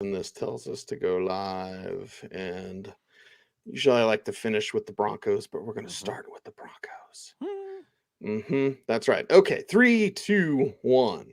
And this tells us to go live. And usually I like to finish with the Broncos, but we're going to Mm-hmm. start with the Broncos. That's right. Okay, 3, 2, 1.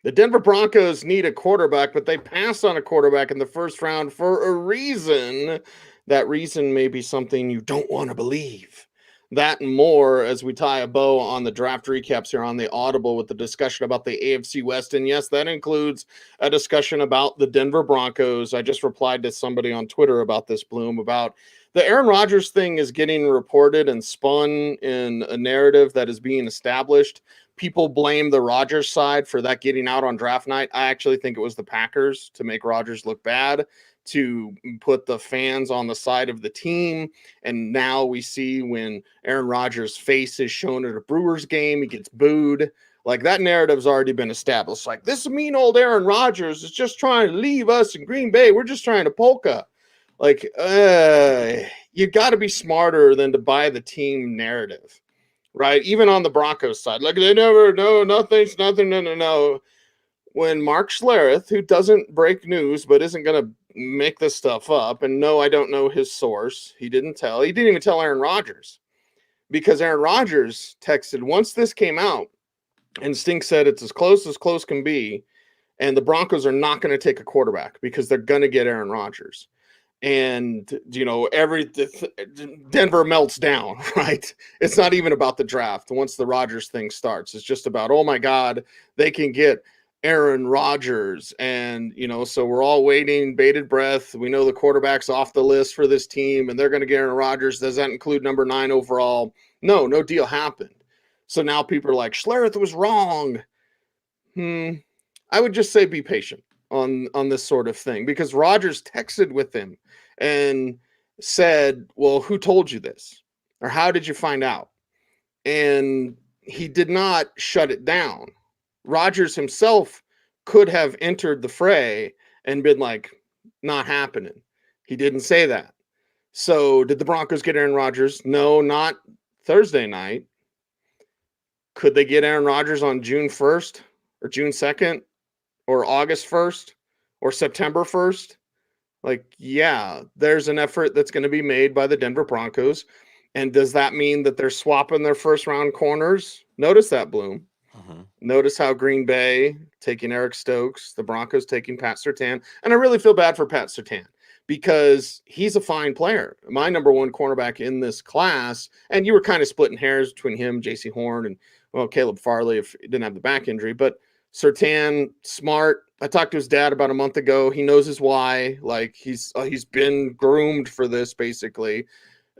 The Denver Broncos need a quarterback, but they passed on a quarterback in the first round for a reason. That reason may be something you don't want to believe. That and more as we tie a bow on the draft recaps here on the Audible with the discussion about the AFC West. And yes, that includes a discussion about the Denver Broncos. I just replied to somebody on Twitter about this, Bloom, about the Aaron Rodgers thing is getting reported and spun in a narrative that is being established. People blame the Rodgers side for that getting out on draft night. I actually think it was the Packers to make Rodgers look bad, to put the fans on the side of the team. And now we see when Aaron Rodgers' face is shown at a Brewers game, he gets booed. Like, that narrative's already been established. Like, this mean old Aaron Rodgers is just trying to leave us in Green Bay. We're just trying to polka. Like, you got to be smarter than to buy the team narrative, right? Even on the Broncos side, like, they never, no, nothing's nothing, no. When Mark Schlereth, who doesn't break news but isn't going to make this stuff up, and no, I don't know his source, he didn't even tell Aaron Rodgers, because Aaron Rodgers texted once this came out, and Stink said it's as close can be, and the Broncos are not going to take a quarterback because they're going to get Aaron Rodgers. And Denver melts down, right? It's not even about the draft once the Rodgers thing starts. It's just about, oh my God, they can get Aaron Rodgers. And so we're all waiting, bated breath. We know the quarterback's off the list for this team, and they're going to get Aaron Rodgers. Does that include number 9 overall? No deal happened. So now people are like, Schlereth was wrong. I would just say be patient on this sort of thing, because Rodgers texted with him and said, well, who told you this? Or how did you find out? And he did not shut it down. Rodgers himself could have entered the fray and been like, not happening. He didn't say that. So did the Broncos get Aaron Rodgers? No, not Thursday night. Could they get Aaron Rodgers on June 1st or June 2nd or August 1st or September 1st? Like, yeah, there's an effort that's going to be made by the Denver Broncos. And does that mean that they're swapping their first round corners? Notice that, Bloom. Mm-hmm. Notice how Green Bay taking Eric Stokes, the Broncos taking Pat Surtain. And I really feel bad for Pat Surtain because he's a fine player. My number one cornerback in this class. And you were kind of splitting hairs between him, J.C. Horn, and, well, Caleb Farley if he didn't have the back injury. But Surtain, smart. I talked to his dad about a month ago. He knows his why. Like, he's been groomed for this, basically.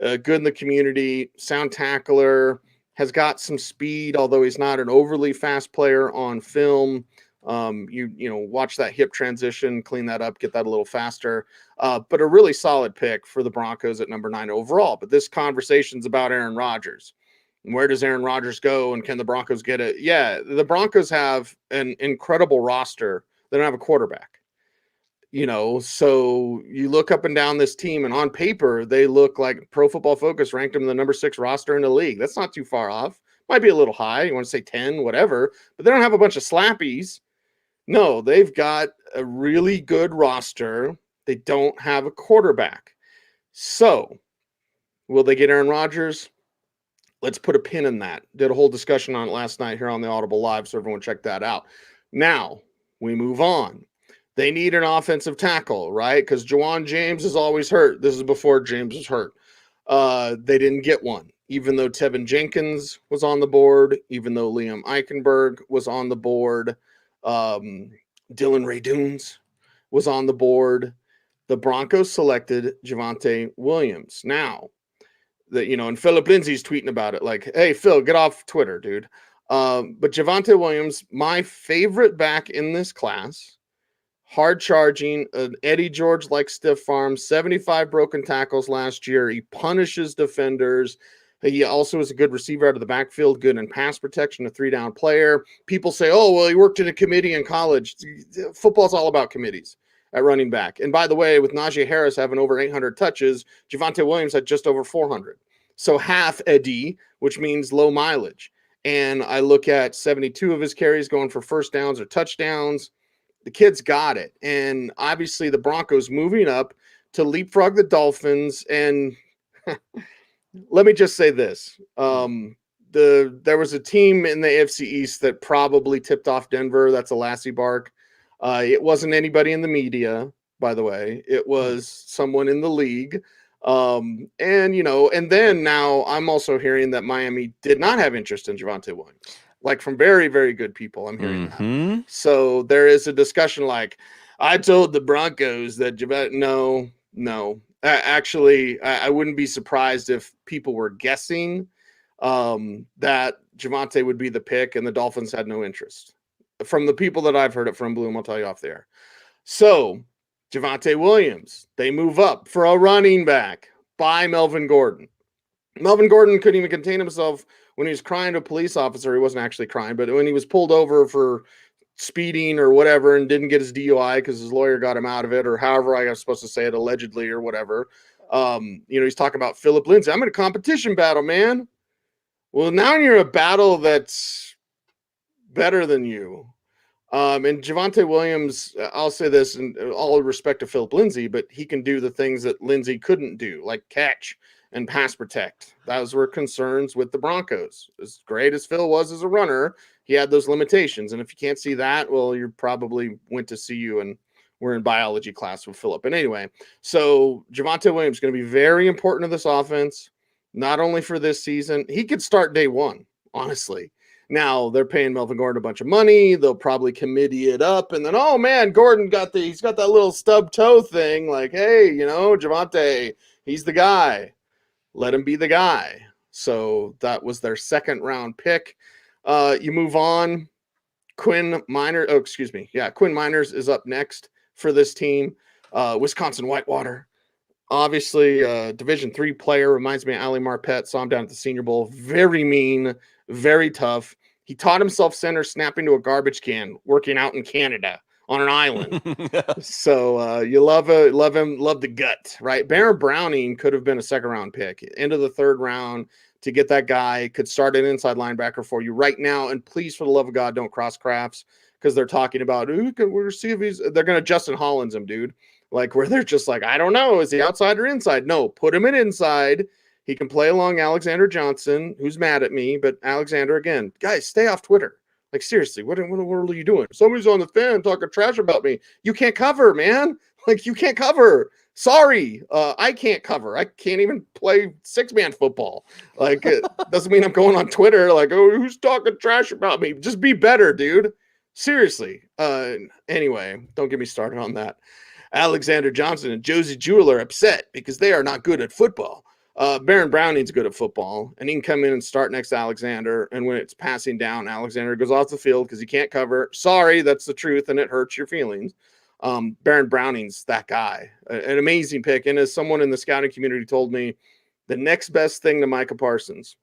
Good in the community, sound tackler, has got some speed, although he's not an overly fast player on film. Watch that hip transition, clean that up, get that a little faster. But a really solid pick for the Broncos at number 9 overall. But this conversation's about Aaron Rodgers. Where does Aaron Rodgers go, and can the Broncos get it? Yeah, the Broncos have an incredible roster. They don't have a quarterback. So you look up and down this team, and on paper, they look like Pro Football Focus ranked them the number 6 roster in the league. That's not too far off. Might be a little high. You want to say 10, whatever, but they don't have a bunch of slappies. No, they've got a really good roster. They don't have a quarterback. So will they get Aaron Rodgers? Let's put a pin in that. Did a whole discussion on it last night here on the Audible Live, so everyone check that out. Now, we move on. They need an offensive tackle, right? Because Juwan James is always hurt. This is before James was hurt. They didn't get one, even though Tevin Jenkins was on the board, even though Liam Eichenberg was on the board, Dylan Radunes was on the board. The Broncos selected Javonte Williams. Now, and Philip Lindsay's tweeting about it, like, hey, Phil, get off Twitter, dude. But Javonte Williams, my favorite back in this class, hard charging, an Eddie George like stiff arm, 75 broken tackles last year. He punishes defenders. He also is a good receiver out of the backfield, good in pass protection, a 3-down player. People say, oh, well, he worked in a committee in college. Football's all about committees at running back. And by the way, with Najee Harris having over 800 touches, Javonte Williams had just over 400. So half Eddie, which means low mileage. And I look at 72 of his carries going for first downs or touchdowns. The kid's got it. And obviously the Broncos moving up to leapfrog the Dolphins. And let me just say this. There was a team in the AFC East that probably tipped off Denver. That's a Lassie bark. It wasn't anybody in the media, by the way. It was someone in the league. And then now I'm also hearing that Miami did not have interest in Javonte Williams. Like from very, very good people, I'm hearing that. So there is a discussion like, I told the Broncos that Javonte, no. Actually, I wouldn't be surprised if people were guessing that Javonte would be the pick and the Dolphins had no interest. From the people that I've heard it from, Bloom, I'll tell you off the air. So Javonte Williams, they move up for a running back by Melvin Gordon. Melvin Gordon couldn't even contain himself when he was crying to a police officer. He wasn't actually crying, but when he was pulled over for speeding or whatever and didn't get his DUI because his lawyer got him out of it, or however I was supposed to say it, allegedly or whatever. He's talking about Philip Lindsay. I'm in a competition battle, man. Well, now you're in a battle that's better than you. And Javonte Williams, I'll say this in all respect to Philip Lindsay, but he can do the things that Lindsay couldn't do, like catch and pass protect. Those were concerns with the Broncos. As great as Phil was as a runner, he had those limitations. And if you can't see that, well, you probably went to CU and we're in biology class with Philip. And anyway, so Javonte Williams is going to be very important to this offense, not only for this season. He could start day one, honestly. Now they're paying Melvin Gordon a bunch of money. They'll probably committee it up. And then, oh man, Gordon he's got that little stub toe thing. Like, hey, Javonte, he's the guy. Let him be the guy. So that was their second round pick. You move on. Quinn Miners is up next for this team. Wisconsin Whitewater. Obviously, Division III player, reminds me of Ali Marpet. Saw him down at the Senior Bowl. Very mean, very tough. He taught himself center snapping to a garbage can, working out in Canada on an island. So you love him, love the gut, right? Baron Browning could have been a second-round pick. End of the third round to get that guy, could start an inside linebacker for you right now. And please, for the love of God, don't cross crafts, because they're talking about, we'll see if they're going to Justin Hollins him, dude. Like, where they're just like, I don't know, is he outside or inside? No, put him in inside. He can play along Alexander Johnson, who's mad at me, but Alexander, again, guys, stay off Twitter. Like, seriously, what in the world are you doing? Somebody's on the fan talking trash about me. You can't cover, man. Like, you can't cover. Sorry, I can't cover. I can't even play six-man football. Like, it doesn't mean I'm going on Twitter like, oh, who's talking trash about me? Just be better, dude. Seriously. Anyway, don't get me started on that. Alexander Johnson and Josie Jewell are upset because they are not good at football. Baron Browning's good at football, and he can come in and start next to Alexander, and when it's passing down, Alexander goes off the field because he can't cover. Sorry, that's the truth, and it hurts your feelings. Baron Browning's that guy. An amazing pick, and as someone in the scouting community told me, the next best thing to Micah Parsons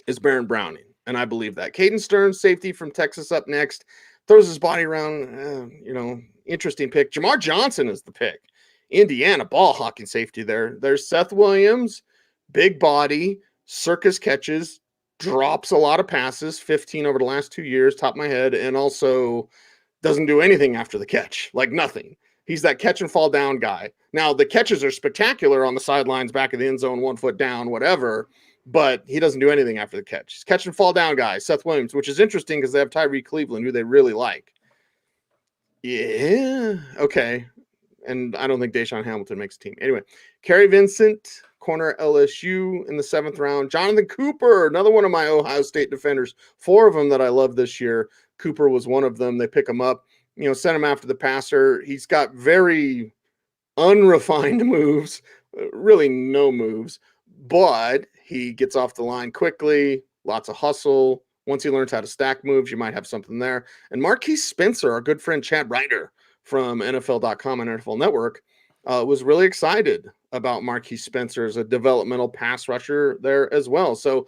is Baron Browning, and I believe that. Caden Stearns, safety from Texas, up next. Throws his body around, interesting pick. Jamar Johnson is the pick. Indiana ball hawking safety there. There's Seth Williams, big body, circus catches, drops a lot of passes, 15 over the last 2 years, top of my head, and also doesn't do anything after the catch, like nothing. He's that catch and fall down guy. Now, the catches are spectacular on the sidelines, back of the end zone, 1 foot down, whatever, but he doesn't do anything after the catch. He's catch and fall down guy, Seth Williams, which is interesting because they have Tyree Cleveland, who they really like. Yeah, okay. And I don't think Deshaun Hamilton makes a team. Anyway, Kerry Vincent, corner LSU in the 7th round. Jonathan Cooper, another one of my Ohio State defenders. 4 of them that I love this year. Cooper was one of them. They pick him up, send him after the passer. He's got very unrefined moves, really no moves, but he gets off the line quickly, lots of hustle. Once he learns how to stack moves, you might have something there. And Marquise Spencer, our good friend Chad Ryder from NFL.com and NFL Network, was really excited about Marquise Spencer as a developmental pass rusher there as well. So,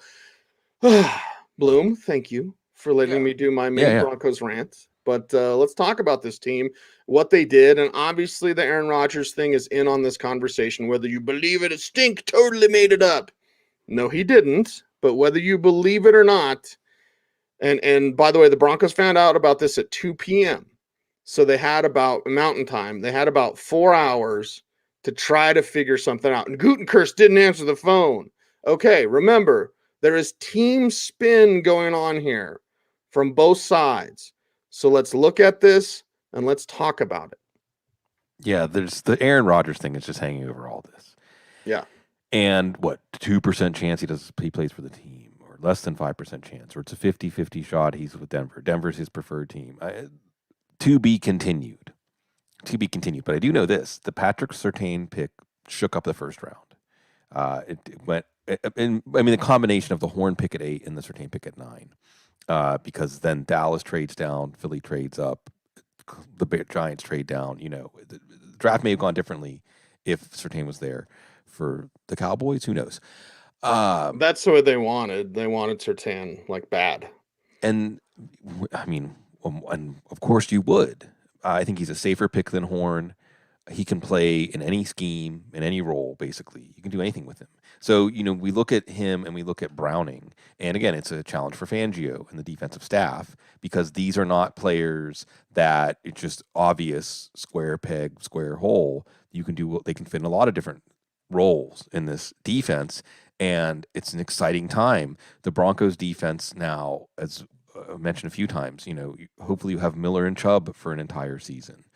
Bloom, thank you for letting me do my mini Broncos rant. But let's talk about this team, what they did. And obviously the Aaron Rodgers thing is in on this conversation. Whether you believe it, a stink totally made it up. No, he didn't. But whether you believe it or not, and by the way, the Broncos found out about this at 2 p.m. So they had about Mountain Time. They had about 4 hours to try to figure something out. And Gutenkirst didn't answer the phone. Okay, remember, there is team spin going on here from both sides. So let's look at this and let's talk about it. Yeah, there's the Aaron Rodgers thing is just hanging over all this. Yeah. And what, 2% chance he plays for the team, or less than 5% chance, or it's a 50-50 shot he's with Denver. Denver's his preferred team. To be continued. To be continued. But I do know this. The Patrick Surtain pick shook up the first round. It went, the combination of the Horn pick at 8 and the Surtain pick at 9. Because then Dallas trades down, Philly trades up, the Giants trade down. The draft may have gone differently if Surtain was there. For the Cowboys, who knows? That's what they wanted. They wanted Surtain like bad. And and of course you would. I think he's a safer pick than Horn. He can play in any scheme, in any role, basically. You can do anything with him. So, we look at him and we look at Browning. And again, it's a challenge for Fangio and the defensive staff because these are not players that it's just obvious square peg, square hole. They can fit in a lot of different roles in this defense. And it's an exciting time. The Broncos defense now, as I mentioned a few times, hopefully you have Miller and Chubb for an entire season.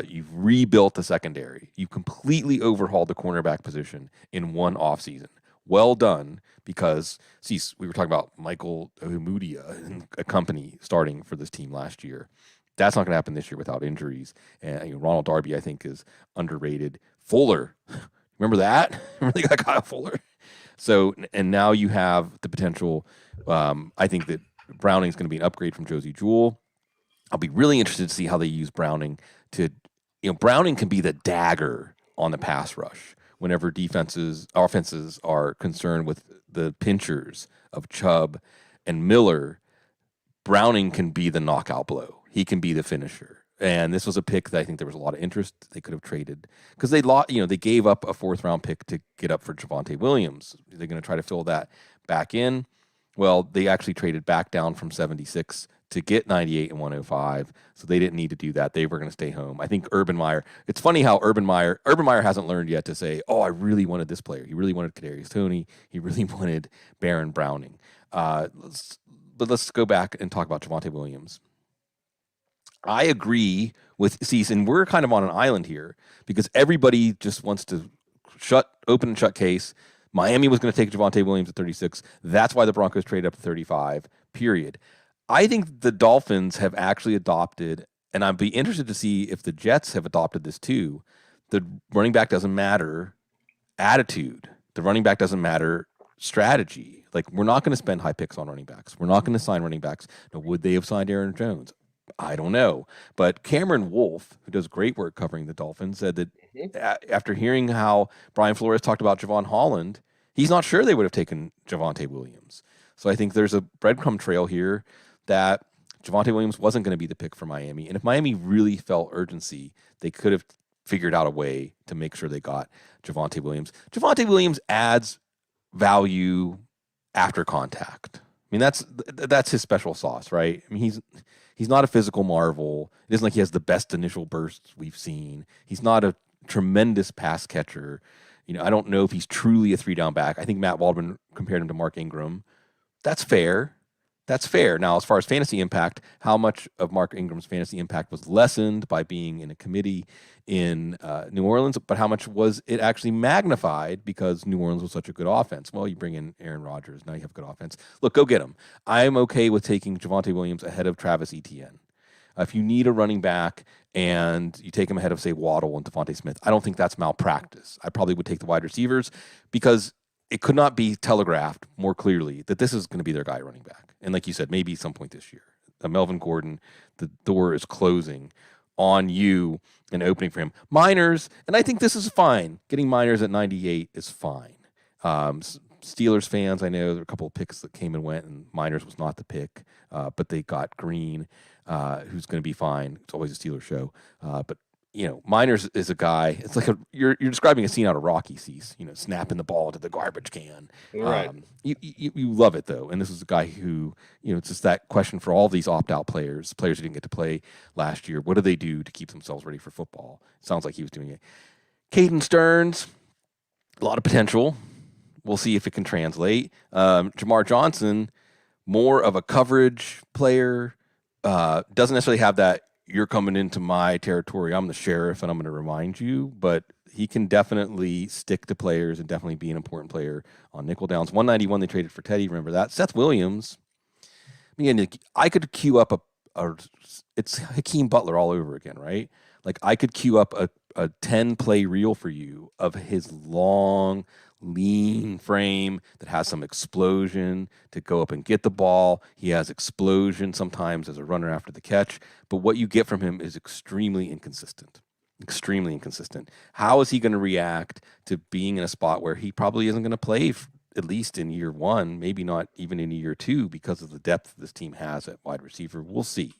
You've rebuilt the secondary. You completely overhauled the cornerback position in one offseason. Well done, because we were talking about Michael Ojemudia and a company starting for this team last year. That's not going to happen this year without injuries. And Ronald Darby, I think, is underrated. Fuller, remember that? Remember they got Kyle Fuller? So, and now you have the potential. I think that Browning is going to be an upgrade from Josie Jewell. I'll be really interested to see how they use Browning Browning can be the dagger on the pass rush whenever offenses are concerned with the pinchers of Chubb and Miller. Browning can be the knockout blow. He can be the finisher. And this was a pick that I think there was a lot of interest. They could have traded because they gave up a 4th round pick to get up for Javonte Williams. They're going to try to fill that back in. Well, they actually traded back down from 76 to get 98 and 105. So they didn't need to do that. They were going to stay home. I think Urban Meyer, it's funny how Urban Meyer hasn't learned yet to say, oh, I really wanted this player. He really wanted Kadarius Toney. He really wanted Baron Browning. Let's go back and talk about Javonte Williams. I agree with Cecil, and we're kind of on an island here because everybody just wants to open and shut case. Miami was going to take Javonte Williams at 36. That's why the Broncos traded up to 35, period. I think the Dolphins have actually adopted, and I'd be interested to see if the Jets have adopted this too, the running back doesn't matter attitude. The running back doesn't matter strategy. Like, we're not going to spend high picks on running backs. We're not going to sign running backs. Now, would they have signed Aaron Jones? I don't know. But Cameron Wolfe, who does great work covering the Dolphins, said that after hearing how Brian Flores talked about Javon Holland, he's not sure they would have taken Javonte Williams. So I think there's a breadcrumb trail here that Javonte Williams wasn't going to be the pick for Miami. And if Miami really felt urgency, they could have figured out a way to make sure they got Javonte Williams. Javonte Williams adds value after contact. I mean, that's his special sauce, right? I mean, he's not a physical marvel. It isn't like he has the best initial bursts we've seen. He's not a tremendous pass catcher. I don't know if he's truly a 3-down back. I think Matt Waldman compared him to Mark Ingram. That's fair. Now, as far as fantasy impact, how much of Mark Ingram's fantasy impact was lessened by being in a committee in New Orleans, but how much was it actually magnified because New Orleans was such a good offense? Well, you bring in Aaron Rodgers, now you have a good offense. Look, go get him. I'm okay with taking Javonte Williams ahead of Travis Etienne. If you need a running back and you take him ahead of, say, Waddle and Devontae Smith, I don't think that's malpractice. I probably would take the wide receivers because it could not be telegraphed more clearly that this is going to be their guy running back. And like you said, maybe some point this year. Melvin Gordon, the door is closing on you and opening for him. Miners, and I think this is fine. Getting Miners at 98 is fine. Steelers fans, I know there were a couple of picks that came and went, and Miners was not the pick, but they got Green, who's going to be fine. It's always a Steelers show. But Miners is a guy. It's like you're describing a scene out of Rocky. Cease, snapping the ball to the garbage can. Right. You love it though, and this is a guy who it's just that question for all these opt out players who didn't get to play last year. What do they do to keep themselves ready for football? It sounds like he was doing it. Caden Stearns, a lot of potential. We'll see if it can translate. Jamar Johnson, more of a coverage player. Doesn't necessarily have that. You're coming into my territory. I'm the sheriff, and I'm going to remind you. But he can definitely stick to players and definitely be an important player on nickel downs. 191 they traded for Teddy. Remember that? Seth Williams. I could queue up it's Hakeem Butler all over again, right? Like I could queue up a 10 play reel for you of his long, lean frame that has some explosion to go up and get the ball. He has explosion sometimes as a runner after the catch, but what you get from him is extremely inconsistent. Extremely inconsistent. How is he going to react to being in a spot where he probably isn't going to play at least in year one, maybe not even in year two because of the depth this team has at wide receiver? We'll see.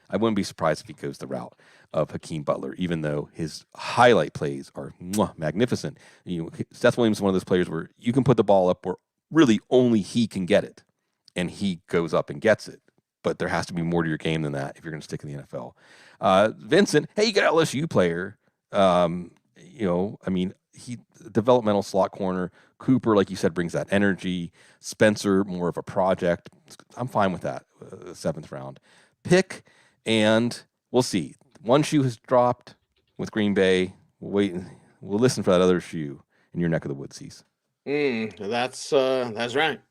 I wouldn't be surprised if he goes the route of Hakeem Butler, even though his highlight plays are magnificent. Seth Williams is one of those players where you can put the ball up where really only he can get it, and he goes up and gets it. But there has to be more to your game than that if you're going to stick in the NFL. Vincent, hey, you got an LSU player. He developmental slot corner. Cooper, like you said, brings that energy. Spencer, more of a project. I'm fine with that. 7th round pick. And we'll see. One shoe has dropped with Green Bay. We'll wait. We'll listen for that other shoe in your neck of the woods, Cease. That's right.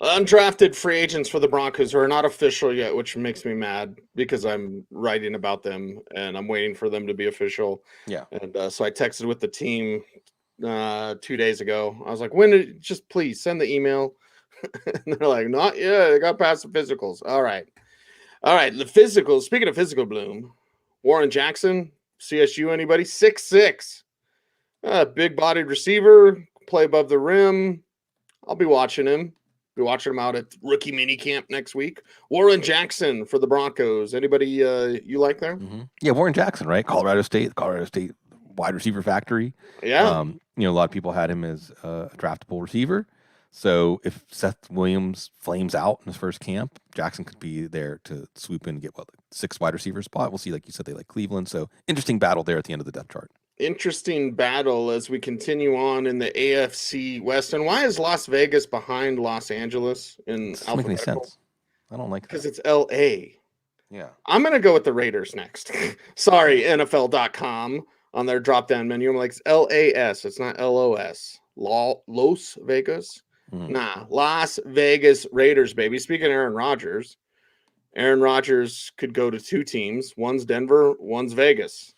Undrafted free agents for the Broncos who are not official yet, which makes me mad because I'm writing about them and I'm waiting for them to be official. Yeah. And so I texted with the team 2 days ago. I was like, just please send the email. And they're like, not yet. They got past the physicals. All right. The physicals. Speaking of physical, Bloom, Warren Jackson, CSU, anybody? 6'6". Big-bodied receiver, play above the rim. I'll be watching him. Be watching him out at rookie mini camp next week. Warren Jackson for the Broncos. Anybody you like there? Mm-hmm. Yeah, Warren Jackson, right? Colorado State wide receiver factory. Yeah. A lot of people had him as a draftable receiver. So if Seth Williams flames out in his first camp, Jackson could be there to swoop in and get 6 wide receiver spot. We'll see. Like you said, they like Cleveland. So interesting battle there at the end of the depth chart. Interesting battle as we continue on in the AFC West. And why is Las Vegas behind Los Angeles in doesn't make any sense. I don't like that. Because it's LA. Yeah. I'm going to go with the Raiders next. Sorry, NFL.com on their drop-down menu. I'm like, it's LAS. It's not LOS. Los Vegas? Nah, Las Vegas Raiders, baby. Speaking of Aaron Rodgers could go to 2 teams. One's Denver, one's Vegas.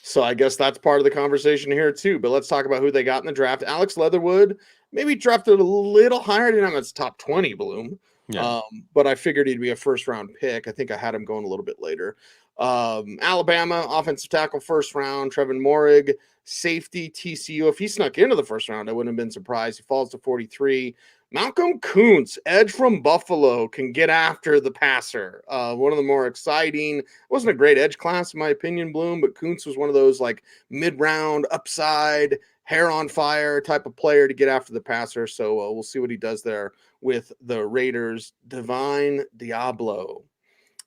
So I guess that's part of the conversation here too. But let's talk about who they got in the draft. Alex Leatherwood, maybe drafted a little higher. I didn't have his top 20, Bloom. Yeah. But I figured he'd be a first-round pick. I think I had him going a little bit later. Alabama, offensive tackle, first round. Trevin Morig, safety, TCU. If he snuck into the first round, I wouldn't have been surprised. He falls to 43. Malcolm Kuntz, edge from Buffalo, can get after the passer. One of the more exciting. It wasn't a great edge class, in my opinion, Bloom, but Kuntz was one of those like mid-round, upside, hair on fire type of player to get after the passer. So we'll see what he does there with the Raiders. Divine Diablo.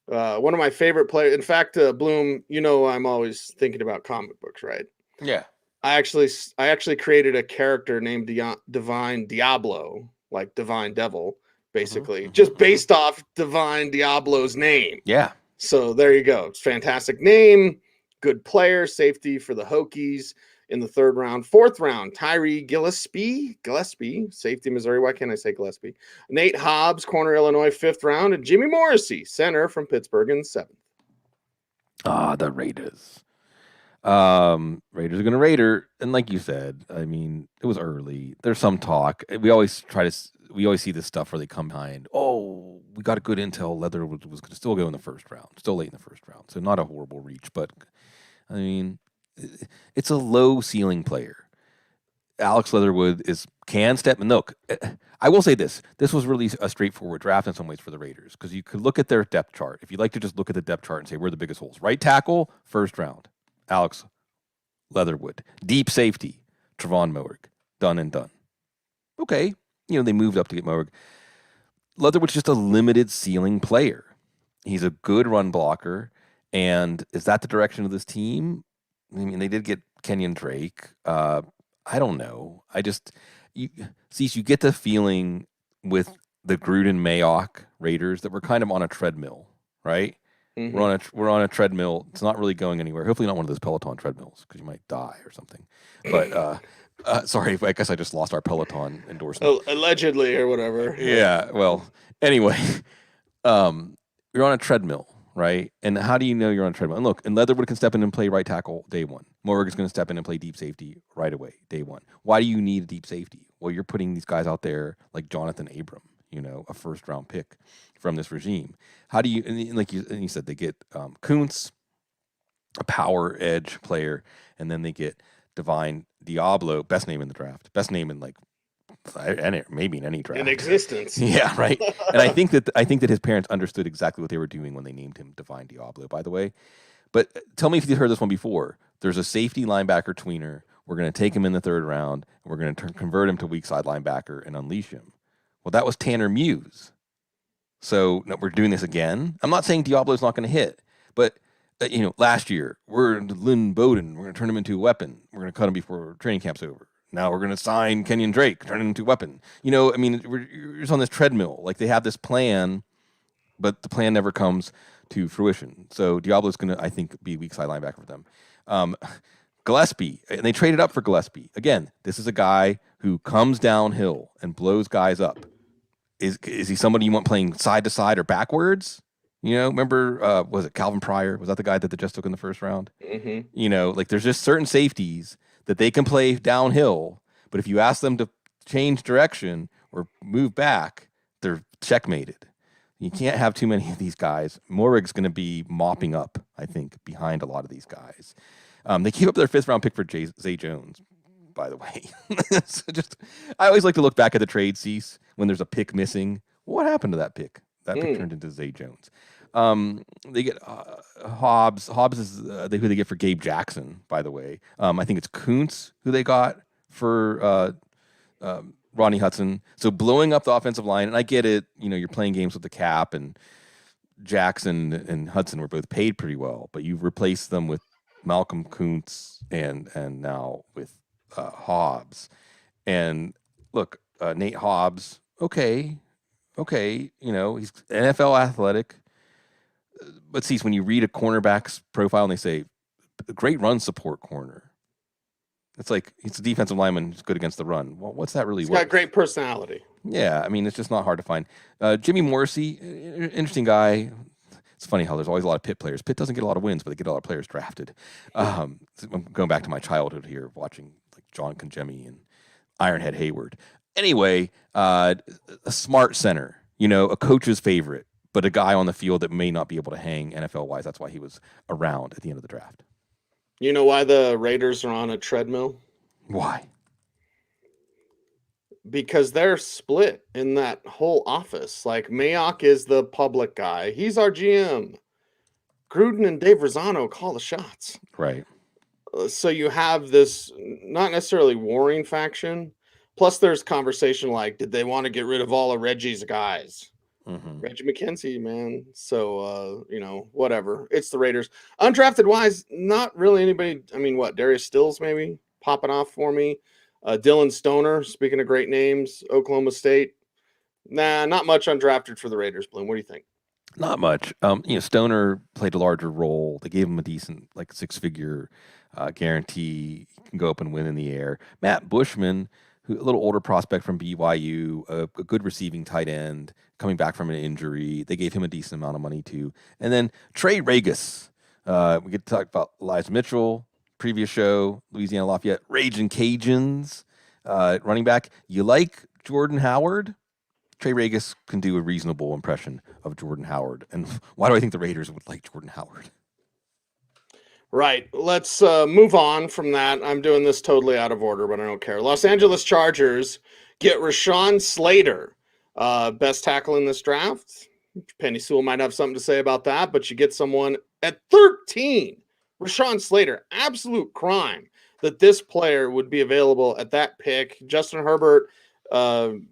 One of my favorite players. In fact, Bloom, I'm always thinking about comic books, right? Yeah. I actually created a character named Divine Diablo, like Divine Devil, basically, just based off Divine Diablo's name. Yeah. So there you go. It's a fantastic name. Good player, safety for the Hokies in the 3rd round. 4th round, Tyree Gillespie, safety, Missouri. Why can't I say Gillespie? Nate Hobbs, corner, Illinois, 5th round. And Jimmy Morrissey, center from Pittsburgh in 7th. The Raiders. Raiders are going to Raider. And like you said, I mean, it was early. There's some talk. We always see this stuff where they come behind. Oh, we got a good intel. Leather was going to still go in the 1st round, still late in the 1st round. So not a horrible reach, but I mean, it's a low ceiling player. Alex Leatherwood can step in. Look, I will say this. This was really a straightforward draft in some ways for the Raiders because you could look at their depth chart. If you'd like to just look at the depth chart and say, where are the biggest holes? Right tackle, 1st round. Alex Leatherwood. Deep safety, Trevon Moehrig. Done and done. Okay. They moved up to get Moehrig. Leatherwood's just a limited ceiling player. He's a good run blocker. And is that the direction of this team? I mean, they did get Kenyon Drake. I don't know. You get the feeling with the Gruden Mayock Raiders that we're kind of on a treadmill, right? Mm-hmm. We're on a treadmill. It's not really going anywhere. Hopefully not one of those Peloton treadmills because you might die or something. But sorry, I guess I just lost our Peloton endorsement. Allegedly or whatever. Yeah. Well, anyway, you're on a treadmill, right? And how do you know you're on a treadmill? And look, and Leatherwood can step in and play right tackle day one. Moehrig is going to step in and play deep safety right away, day one. Why do you need a deep safety? Well, you're putting these guys out there like Jonathan Abram, a first-round pick from this regime. How do you, and like you said, they get Kuntz, a power edge player, and then they get Divine Diablo, best name in the draft, best name in maybe in any draft in existence. Yeah, right. And I think that his parents understood exactly what they were doing when they named him Divine Diablo, by the way. But tell me if you've heard this one before. There's a safety linebacker tweener. We're going to take him in the third round, and we're going to convert him to weak side linebacker and unleash him. Well, that was Tanner Muse. So no, we're doing this again. I'm not saying Diablo's not going to hit, but last year we're Lynn Bowden. We're going to turn him into a weapon. We're going to cut him before training camp's over. Now we're going to sign Kenyon Drake, turn him into a weapon. We're just on this treadmill. Like they have this plan, but the plan never comes to fruition. So Diablo's going to, I think, be weak side linebacker for them. Gillespie, and they traded up for Gillespie. Again, this is a guy who comes downhill and blows guys up. Is he somebody you want playing side to side or backwards? Remember, was it Calvin Pryor? Was that the guy that they just took in the first round? Mm-hmm. There's just certain safeties that they can play downhill, but if you ask them to change direction or move back, they're checkmated. You can't have too many of these guys. Moehrig's going to be mopping up, I think, behind a lot of these guys. They keep up their 5th round pick for Zay Jones, by the way. I always like to look back at the trade, Cease, when there's a pick missing. What happened to that pick? That pick turned into Zay Jones. They get Hobbs. Hobbs is who they get for Gabe Jackson, by the way. I think it's Kuntz who they got for Ronnie Hudson. So blowing up the offensive line, and I get it. You're playing games with the cap, and Jackson and Hudson were both paid pretty well, but you've replaced them with Malcolm Kuntz and now with Hobbs. And look, Nate Hobbs, okay, he's NFL athletic. But see, when you read a cornerback's profile and they say a great run support corner, it's like he's a defensive lineman who's good against the run. Well, what's that really? He's got great personality. Yeah, I mean, it's just not hard to find. Jimmy Morrissey, interesting guy. It's funny how there's always a lot of Pitt players. Pitt doesn't get a lot of wins, but they get a lot of players drafted. I'm going back to my childhood here, watching like John Congemi and Ironhead Hayward. Anyway, a smart center, a coach's favorite, but a guy on the field that may not be able to hang NFL-wise. That's why he was around at the end of the draft. You know why the Raiders are on a treadmill? Why? Because they're split in that whole office. Like, Mayock is the public guy. He's our GM. Gruden and Dave Rosano call the shots. Right. So you have this not necessarily warring faction. Plus, there's conversation like, did they want to get rid of all of Reggie's guys? Mm-hmm. Reggie McKenzie, man. So, whatever. It's the Raiders. Undrafted wise, not really anybody. I mean, Darius Stills maybe popping off for me. Dylan Stoner, speaking of great names, Oklahoma State. Nah, not much undrafted for the Raiders, Bloom. What do you think? Not much. Stoner played a larger role. They gave him a decent, 6-figure guarantee. He can go up and win in the air. Matt Bushman, a little older prospect from BYU, a good receiving tight end, coming back from an injury. They gave him a decent amount of money too. And then Trey Regis. We get to talk about Elijah Mitchell, previous show, Louisiana Lafayette, Raging Cajuns, running back. You like Jordan Howard? Trey Regis can do a reasonable impression of Jordan Howard. And why do I think the Raiders would like Jordan Howard? Right. Let's move on from that. I'm doing this totally out of order, but I don't care. Los Angeles Chargers get Rashawn Slater, best tackle in this draft. Penny Sewell might have something to say about that, but you get someone at 13. Rashawn Slater, absolute crime that this player would be available at that pick. Justin Herbert,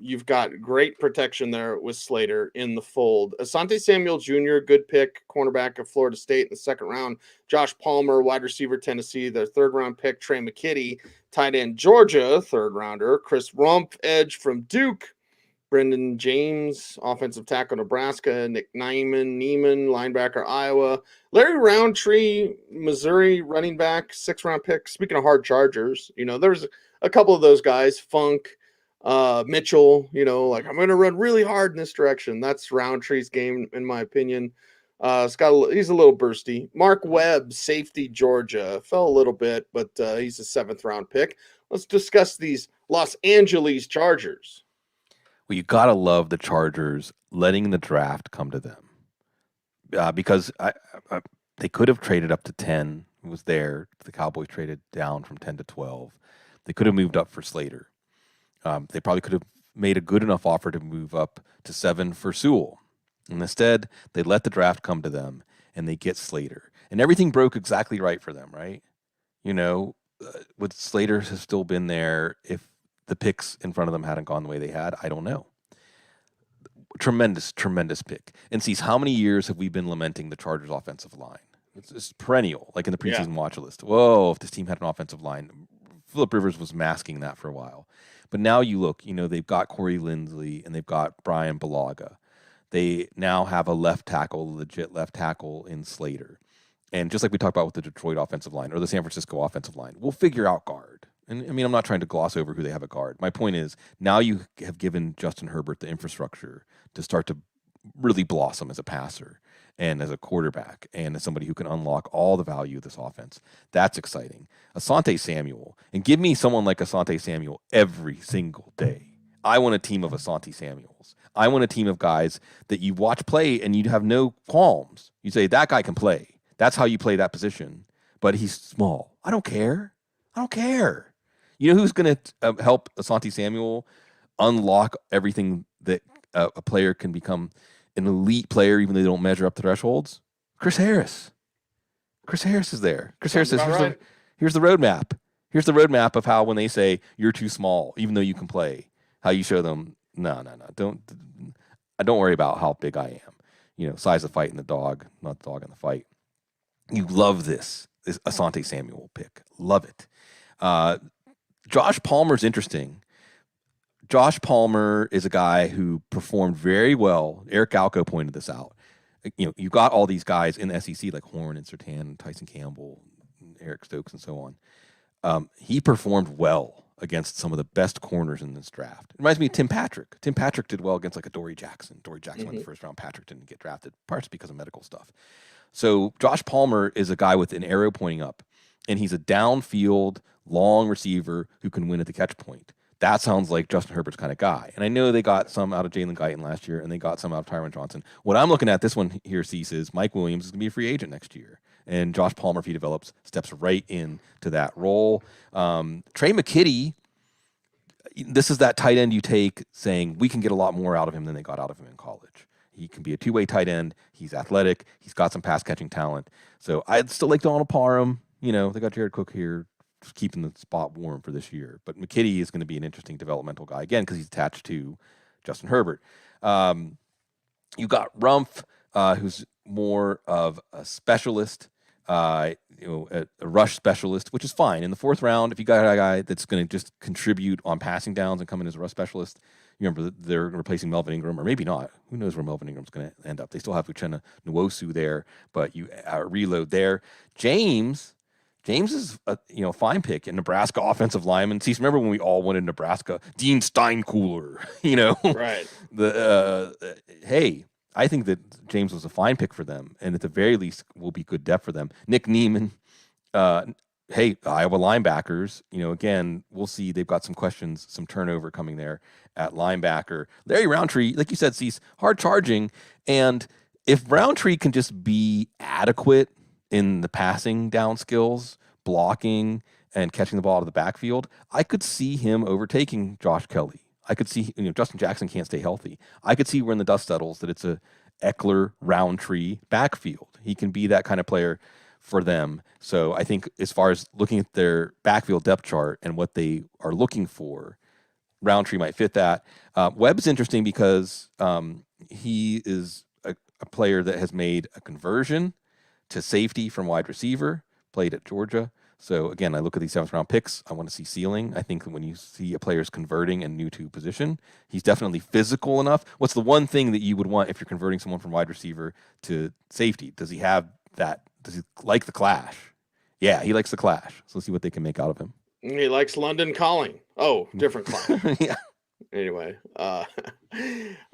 you've got great protection there with Slater in the fold. Asante Samuel Jr., good pick, cornerback of Florida State in the second round. Josh Palmer, wide receiver, Tennessee, their third round pick. Trey McKitty, tight end, Georgia, third rounder. Chris Rumpf, edge from Duke. Brendan James, offensive tackle, Nebraska. Nick Neiman, linebacker, Iowa. Larry Roundtree, Missouri, running back, sixth-round pick. Speaking of hard chargers, there's a couple of those guys. Funk, Mitchell, like, I'm going to run really hard in this direction. That's Roundtree's game, in my opinion. He's a little bursty. Mark Webb, safety, Georgia. Fell a little bit, but he's a seventh-round pick. Let's discuss these Los Angeles Chargers. Well, you got to love the Chargers letting the draft come to them because they could have traded up to 10. It was there. The Cowboys traded down from 10 to 12. They could have moved up for Slater. They probably could have made a good enough offer to move up to 7 for Sewell. And instead, they let the draft come to them, and they get Slater. And everything broke exactly right for them, right? Would Slater have still been there if the picks in front of them hadn't gone the way they had? I don't know. Tremendous pick. And sees how many years have we been lamenting the Chargers' offensive line? It's perennial, like in the preseason watch list. Whoa, if this team had an offensive line. Phillip Rivers was masking that for a while. But now you look, they've got Corey Linsley and they've got Brian Balaga. They now have a legit left tackle in Slater. And just like we talked about with the Detroit offensive line or the San Francisco offensive line, we'll figure out guard. And I mean, I'm not trying to gloss over who they have at guard. My point is, now you have given Justin Herbert the infrastructure to start to really blossom as a passer and as a quarterback and as somebody who can unlock all the value of this offense. That's exciting. Asante Samuel, and give me someone like Asante Samuel every single day. I want a team of Asante Samuels. I want a team of guys that you watch play and you have no qualms. You say, that guy can play. That's how you play that position. But he's small. I don't care. You know who's going to help Asante Samuel unlock everything that a player can become an elite player, even though they don't measure up to thresholds? Chris Harris. Chris Harris is there. Chris Harris says, here's the roadmap. Here's the roadmap of how when they say you're too small, even though you can play, how you show them, no. Don't worry about how big I am. Size of the fight in the dog, not the dog in the fight. You love this Asante Samuel pick. Love it. Josh Palmer's interesting. Josh Palmer is a guy who performed very well. Eric Galco pointed this out. You got all these guys in the SEC like Horn and Surtain, Tyson Campbell, Eric Stokes, and so on. He performed well against some of the best corners in this draft. It reminds me of Tim Patrick. Tim Patrick did well against like a Dory Jackson. Dory Jackson went the first round. Patrick didn't get drafted, parts because of medical stuff. So Josh Palmer is a guy with an arrow pointing up, and he's a downfield, long receiver who can win at the catch point. That sounds like Justin Herbert's kind of guy. And I know they got some out of Jalen Guyton last year, and they got some out of Tyron Johnson. What I'm looking at this one here, Cecil, is Mike Williams is going to be a free agent next year. And Josh Palmer, if he develops, steps right into that role. Trey McKitty, this is that tight end you take saying we can get a lot more out of him than they got out of him in college. He can be a two-way tight end. He's athletic. He's got some pass-catching talent. So I'd still like Donald Parham. They got Jared Cook here, just keeping the spot warm for this year. But McKitty is going to be an interesting developmental guy, again, because he's attached to Justin Herbert. You got Rumpf, who's more of a specialist, a rush specialist, which is fine. In the fourth round, if you got a guy that's going to just contribute on passing downs and come in as a rush specialist, you remember they're replacing Melvin Ingram, or maybe not. Who knows where Melvin Ingram's going to end up? They still have Uchenna Nwosu there, but you reload there. James is a fine pick in Nebraska offensive lineman. See, remember when we all wanted Nebraska? Dean Steinkooler, Right. Hey, I think that James was a fine pick for them, and at the very least will be good depth for them. Nick Neiman, Iowa linebackers, again, we'll see. They've got some questions, some turnover coming there at linebacker. Larry Roundtree, like you said, Cease, hard charging. And if Roundtree can just be adequate in the passing down skills, blocking, and catching the ball out of the backfield, I could see him overtaking Josh Kelly. I could see, Justin Jackson can't stay healthy. I could see when the dust settles that it's a Eckler Roundtree backfield. He can be that kind of player for them. So I think as far as looking at their backfield depth chart and what they are looking for, Roundtree might fit that. Webb's interesting because he is a player that has made a conversion to safety from wide receiver, played at Georgia. So again, I look at these 7th round picks. I want to see ceiling. I think when you see a player's converting and new to position, he's definitely physical enough. What's the one thing that you would want if you're converting someone from wide receiver to safety? Does he have that? Does he like the clash? Yeah, he likes the clash. So let's see what they can make out of him. He likes London Calling. Oh, different clash. Yeah. Anyway,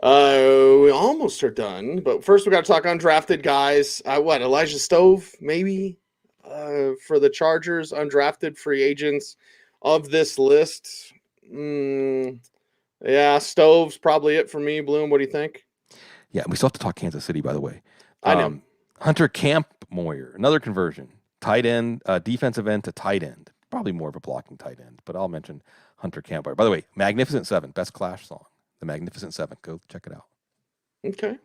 we almost are done, but first we got to talk undrafted guys. Elijah Stove, maybe, for the Chargers, undrafted free agents of this list. Yeah, Stove's probably it for me. Bloom, what do you think? Yeah, we still have to talk Kansas City, by the way. I know. Hunter Kampmoyer, another conversion. Tight end, defensive end to tight end. Probably more of a blocking tight end, but I'll mention Hunter Kampmoyer. By the way, Magnificent Seven, best Clash song. The Magnificent Seven. Go check it out. Okay.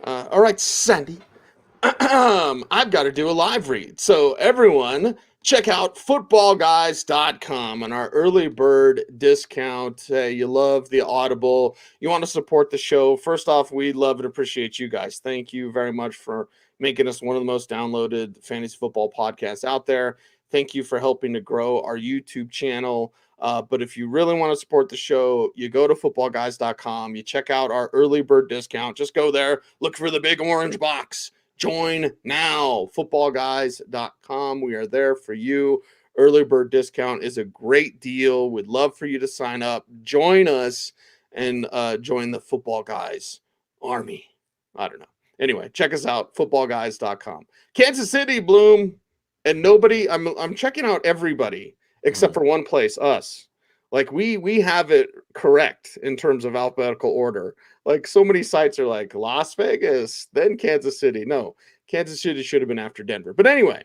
All right, Sandy. I've got to do a live read. So everyone, check out footballguys.com on our early bird discount. You love the Audible. You want to support the show. First off, we love and appreciate you guys. Thank you very much for making us one of the most downloaded fantasy football podcasts out there. Thank you for helping to grow our YouTube channel. But if you really want to support the show, you go to footballguys.com. You check out our early bird discount. Just go there. Look for the big orange box. Join now. Footballguys.com. We are there for you. Early bird discount is a great deal. We'd love for you to sign up. Join us and join the Football Guys army. I don't know. Anyway, check us out. Footballguys.com. Kansas City, Bloom. And nobody, I'm checking out everybody except for one place, us. Like we have it correct in terms of alphabetical order. Like so many sites are like Las Vegas, then Kansas City. No, Kansas City should have been after Denver. But anyway,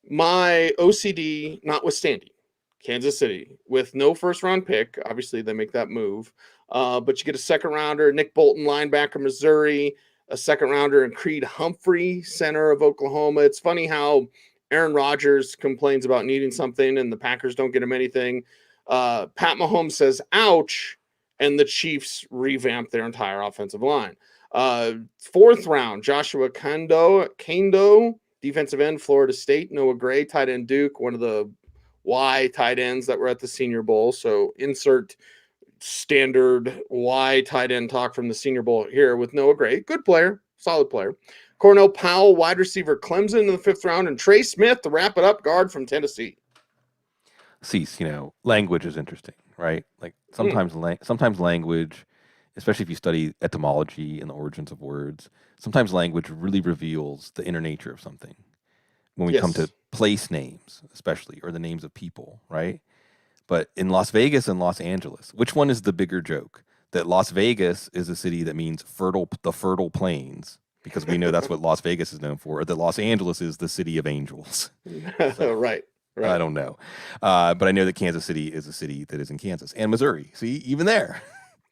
my OCD notwithstanding, Kansas City with no first round pick. Obviously, they make that move. But you get a second rounder, Nick Bolton, linebacker, Missouri, a second rounder, and Creed Humphrey, center of Oklahoma. It's funny how Aaron Rodgers complains about needing something and the Packers don't get him anything. Pat Mahomes says, ouch, and the Chiefs revamp their entire offensive line. 4th round, Joshua Kando, defensive end, Florida State. Noah Gray, tight end, Duke, one of the Y tight ends that were at the Senior Bowl. So insert standard Y tight end talk from the Senior Bowl here with Noah Gray. Good player, solid player. Cornell Powell, wide receiver, Clemson in the 5th round, and Trey Smith, to wrap it up, guard from Tennessee. Cease, language is interesting, right? Like sometimes language, especially if you study etymology and the origins of words, sometimes language really reveals the inner nature of something. When we come to place names, especially, or the names of people, right? But in Las Vegas and Los Angeles, which one is the bigger joke? That Las Vegas is a city that means the fertile plains, because we know that's what Las Vegas is known for, or that Los Angeles is the city of angels. So, Right. I don't know. But I know that Kansas City is a city that is in Kansas and Missouri. See, even there,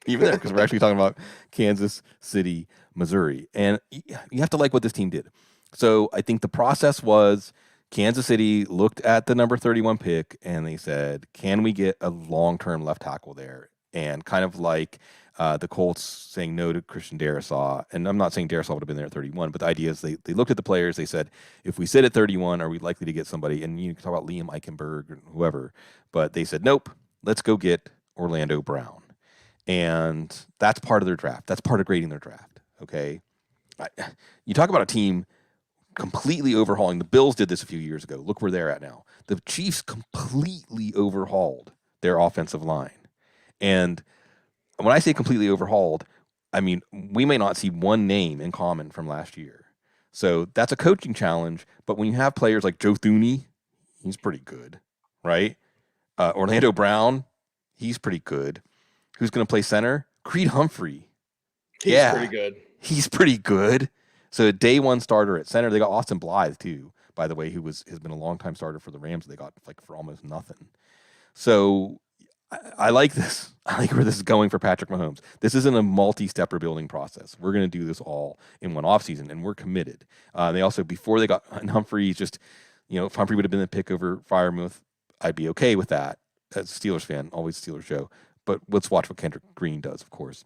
because we're actually talking about Kansas City, Missouri. And you have to like what this team did. So I think the process was Kansas City looked at the number 31 pick and they said, can we get a long-term left tackle there? And kind of like the Colts saying no to Christian Darrisaw. And I'm not saying Darrisaw would have been there at 31, but the idea is they looked at the players. They said, if we sit at 31, are we likely to get somebody? And you can talk about Liam Eichenberg or whoever. But they said, nope, let's go get Orlando Brown. And that's part of their draft. That's part of grading their draft. Okay. You talk about a team completely overhauling. The Bills did this a few years ago. Look where they're at now. The Chiefs completely overhauled their offensive line. And when I say completely overhauled, I mean, we may not see one name in common from last year. So that's a coaching challenge. But when you have players like Joe Thuney, he's pretty good, right? Orlando Brown, he's pretty good. Who's going to play center? Creed Humphrey. He's pretty good. He's pretty good. So day one starter at center. They got Austin Blythe too, by the way, who has been a longtime starter for the Rams. They got for almost nothing. So I like this. I like where this is going for Patrick Mahomes. This isn't a multi-step rebuilding process. We're going to do this all in one offseason, and we're committed. They also, before they got Humphrey, just, if Humphrey would have been the pick over Freiermuth, I'd be okay with that as a Steelers fan, always Steelers show. But let's watch what Kendrick Green does, of course.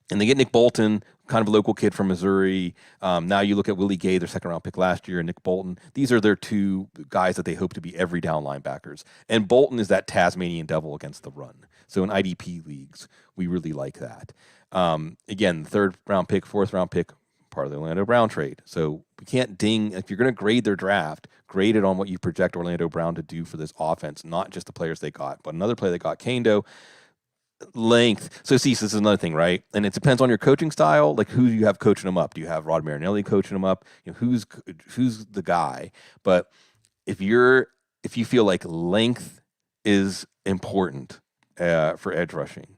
And they get Nick Bolton, kind of a local kid from Missouri. Now you look at Willie Gay, their second-round pick last year, and Nick Bolton. These are their two guys that they hope to be every down linebackers. And Bolton is that Tasmanian devil against the run. So in IDP leagues, we really like that. Again, third-round pick, fourth-round pick, part of the Orlando Brown trade. So we can't ding. If you're going to grade their draft, grade it on what you project Orlando Brown to do for this offense, not just the players they got, but another player they got, Kando. Length. So, see, this is another thing, right? And it depends on your coaching style, like who you have coaching them up. Do you have Rod Marinelli coaching them up? Who's the guy? But if you feel like length is important for edge rushing,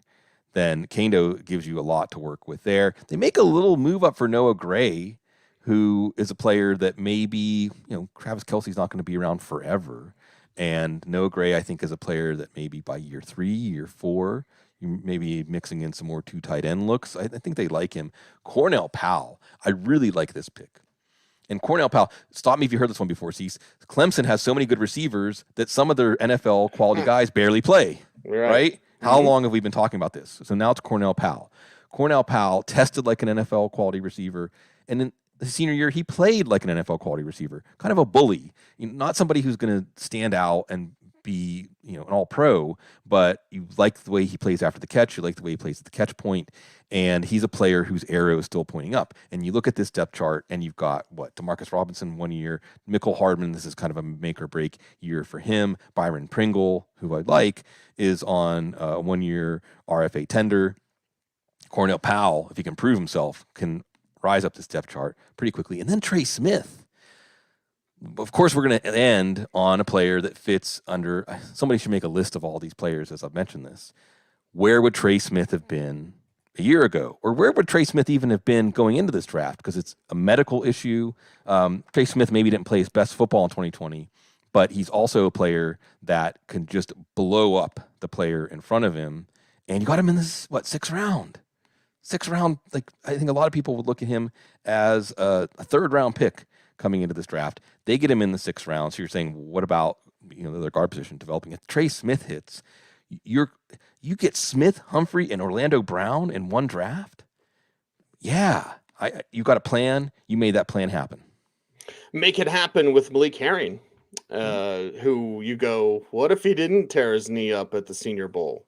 then Kando gives you a lot to work with there. They make a little move up for Noah Gray, who is a player that maybe, Travis Kelce's not going to be around forever. And Noah Gray, I think, is a player that maybe by year 3, year 4, you maybe mixing in some more 2 tight end looks. I think they like him. Cornell Powell, I really like this pick. And Cornell Powell, stop me if you heard this one before, Cease. Clemson has so many good receivers that some of their NFL quality guys barely play, right? Mm-hmm. How long have we been talking about this? So now it's Cornell Powell. Cornell Powell tested like an NFL quality receiver, and in his senior year, he played like an NFL quality receiver, kind of a bully, not somebody who's going to stand out and be, an all-pro, but you like the way he plays after the catch. You like the way he plays at the catch point, and he's a player whose arrow is still pointing up. And you look at this depth chart, and you've got, Demarcus Robinson 1 year, Mecole Hardman, this is kind of a make-or-break year for him. Byron Pringle, who I like, is on a 1-year RFA tender. Cornell Powell, if he can prove himself, can rise up this depth chart pretty quickly. And then Trey Smith. Of course, we're going to end on a player that fits under. Somebody should make a list of all these players as I've mentioned this. Where would Trey Smith have been a year ago? Or where would Trey Smith even have been going into this draft? Because it's a medical issue. Trey Smith maybe didn't play his best football in 2020, but he's also a player that can just blow up the player in front of him. And you got him in this, 6th round? 6th round, I think a lot of people would look at him as a 3rd-round pick coming into this draft. They get him in the 6th round. So you're saying, what about the other guard position developing? If Trey Smith hits, you get Smith, Humphrey, and Orlando Brown in one draft? Yeah. You got a plan. You made that plan happen. Make it happen with Malik Herring, who you go, what if he didn't tear his knee up at the Senior Bowl?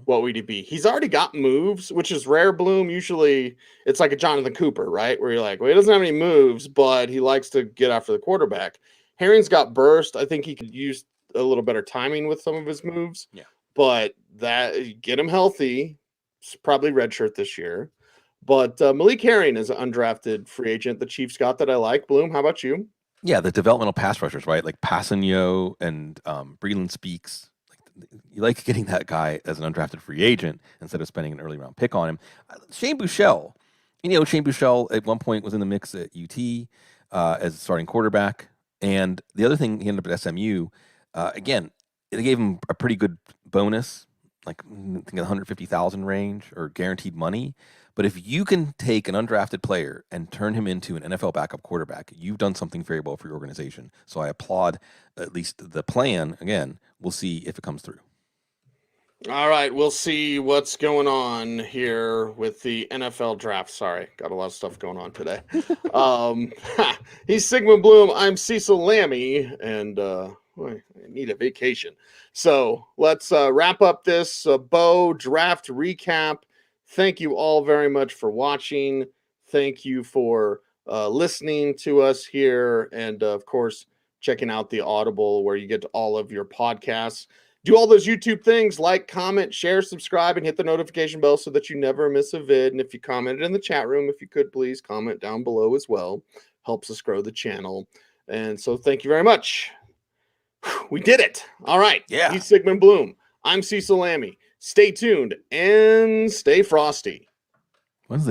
What would he be? He's already got moves, which is rare, Bloom. Usually it's like a Jonathan Cooper, right? Where you're like, well, he doesn't have any moves, but he likes to get after the quarterback. Herring's got burst. I think he could use a little better timing with some of his moves. Yeah. But that get him healthy. It's probably redshirt this year. But Malik Herring is an undrafted free agent the Chiefs got that I like. Bloom, how about you? Yeah, the developmental pass rushers, right? Like Passanio and Breeland Speaks. You like getting that guy as an undrafted free agent instead of spending an early round pick on him. Shane Buechele. Shane Buechele at one point was in the mix at UT as a starting quarterback. And the other thing, he ended up at SMU. Again, they gave him a pretty good bonus, like I think $150,000 range or guaranteed money. But if you can take an undrafted player and turn him into an NFL backup quarterback, you've done something very well for your organization. So I applaud at least the plan. Again, we'll see if it comes through. All right, we'll see what's going on here with the NFL draft. Sorry, got a lot of stuff going on today. He's Sigmund Bloom. I'm Cecil Lammey, and I need a vacation. So let's wrap up this Bo draft recap. Thank you all very much for watching. Thank you for listening to us here. And, of course, checking out the Audible where you get to all of your podcasts. Do all those YouTube things, like, comment, share, subscribe, and hit the notification bell so that you never miss a vid. And if you commented in the chat room, if you could, please comment down below as well. Helps us grow the channel. And so thank you very much. We did it. All right. Yeah. He's Sigmund Bloom. I'm Cecil Lammey. Stay tuned and stay frosty.